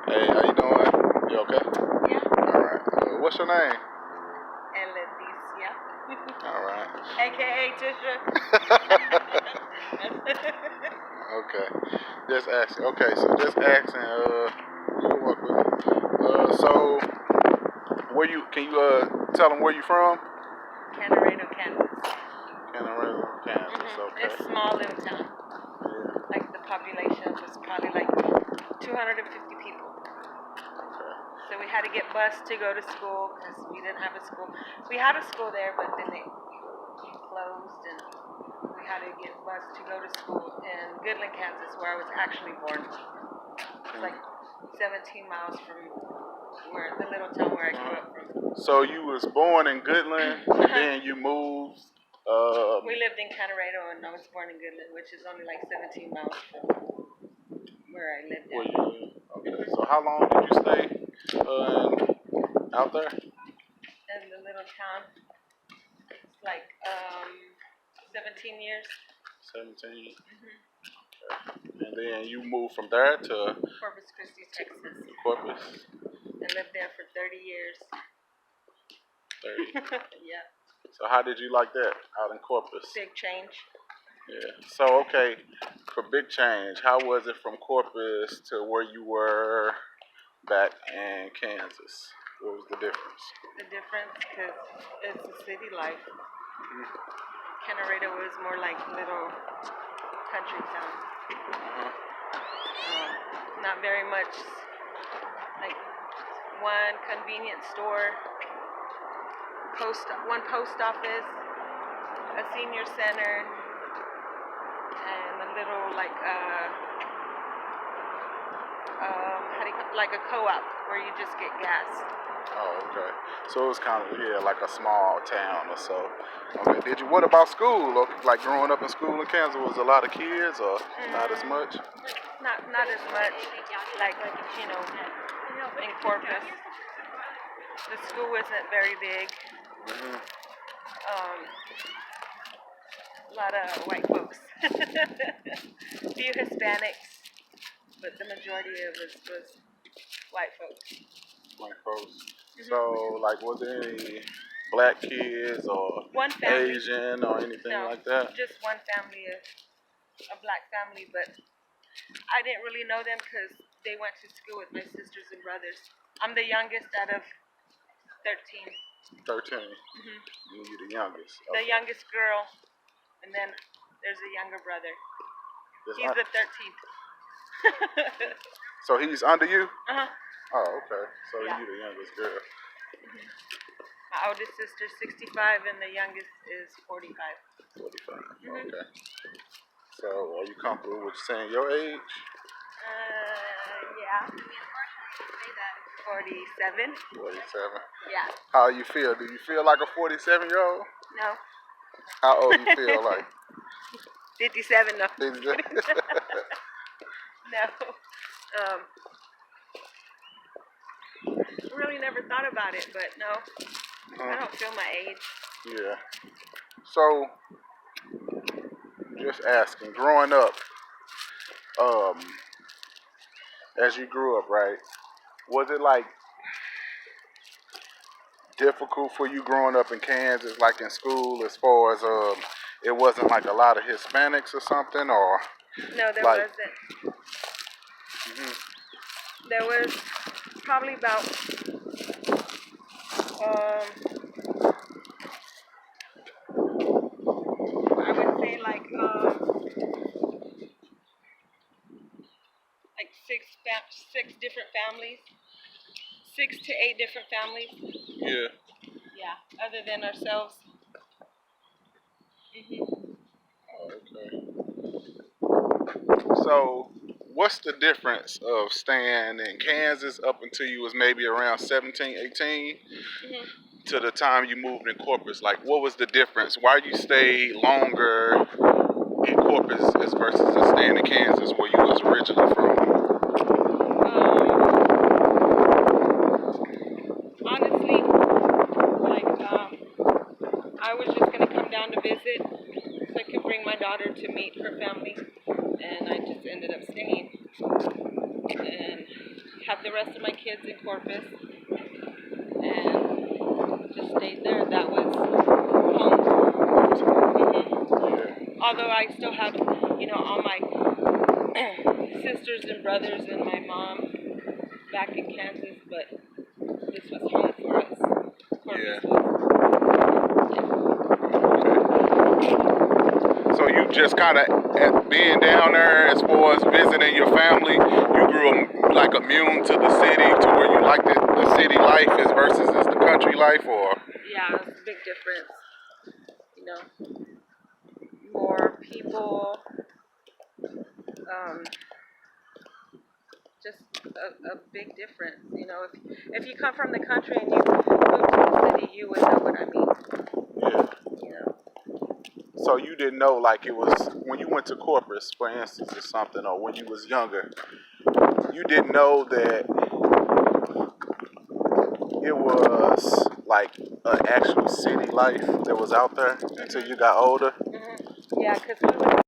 Hey, how you doing? You okay? Yeah. All right. What's your name? Eletisia. All right. AKA Tisha. Okay. Just asking. Okay, so just asking. You can work with me. So where you? Can you tell them where you from? Canarano, Kansas. Canarano, Kansas. Okay. It's a small little town. Yeah. Like the population was probably like 250 people. Okay. So we had to get bused to go to school because we didn't have a school. We had a school there, but then it closed, and we had to get bused to go to school in Goodland, Kansas, where I was actually born. It's like 17 miles from where the little town where I grew up from. So you was born in Goodland, and then you moved. We lived in Colorado, and I was born in Goodland, which is only like 17 miles from where I lived at. Okay. So how long did you stay out there? In the little town, it's like 17 years. 17. And then you moved from there to Corpus Christi, Texas. Corpus. And lived there for 30 years. 30. Yeah. So how did you like that out in Corpus? Big change. Yeah. So okay, for big change, how was it from Corpus to where you were back in Kansas? What was the difference? The difference, because it's a city life. Colorado was more like little country town. Not very much, like one convenience store, one post office, a senior center, and a little like like a co-op where you just get gas. Oh, okay. So it was kind of like a small town or so. Okay. What about school? Like growing up in school in Kansas, was a lot of kids or not as much? Not as much. Like in Corpus, the school wasn't very big. A lot of white folks. Few Hispanics, but the majority of us was white folks. White folks. So, like, was there any black kids or one family. Asian or anything like that? Just one family, a black family, but I didn't really know them because they went to school with my sisters and brothers. I'm the youngest out of 13. 13. You're the youngest. Okay. The youngest girl, and then there's a younger brother. He's the 13th. So he's under you? Uh-huh. Oh, okay. So Yeah. you're the youngest girl. My oldest sister's 65, and the youngest is 45. 45. Okay. So are you comfortable with saying your age? Yeah. 47. 47. Yeah. How you feel? Do you feel like a 47-year-old? No. How old you feel like? 57. No. 57? No. Really never thought about it, but no. I don't feel my age. Yeah. So, just asking, growing up, as you grew up, right, was it like difficult for you growing up in Kansas, like in school, as far as it wasn't like a lot of Hispanics or something, or? No, there like, wasn't. There was probably about I would say like six different families, 6 to 8 different families. Yeah. Yeah, other than ourselves. Okay. So, what's the difference of staying in Kansas up until you was maybe around 17, 18, to the time you moved in Corpus? Like, what was the difference? Why you stayed longer in Corpus as versus staying in Kansas where you was originally from? Honestly, like I was just gonna come down to visit so I could bring my daughter to meet her family, and I just ended up staying. And have the rest of my kids in Corpus and just stayed there. That was home. Although I still have, all my sisters and brothers and my mom back in Kansas, but this was home for us. Corpus was. So you just kind of, being down there as far as visiting your family, you grew like immune to the city, to where you like the city life as versus the country life, or? Yeah, it's a big difference. More people, just a big difference. If you come from the country and you move to the city, you would know what I mean. Yeah. So you didn't know, like, it was when you went to Corpus, for instance, or something, or when you was younger, you didn't know that it was like an actual city life that was out there until you got older. Yeah, because we would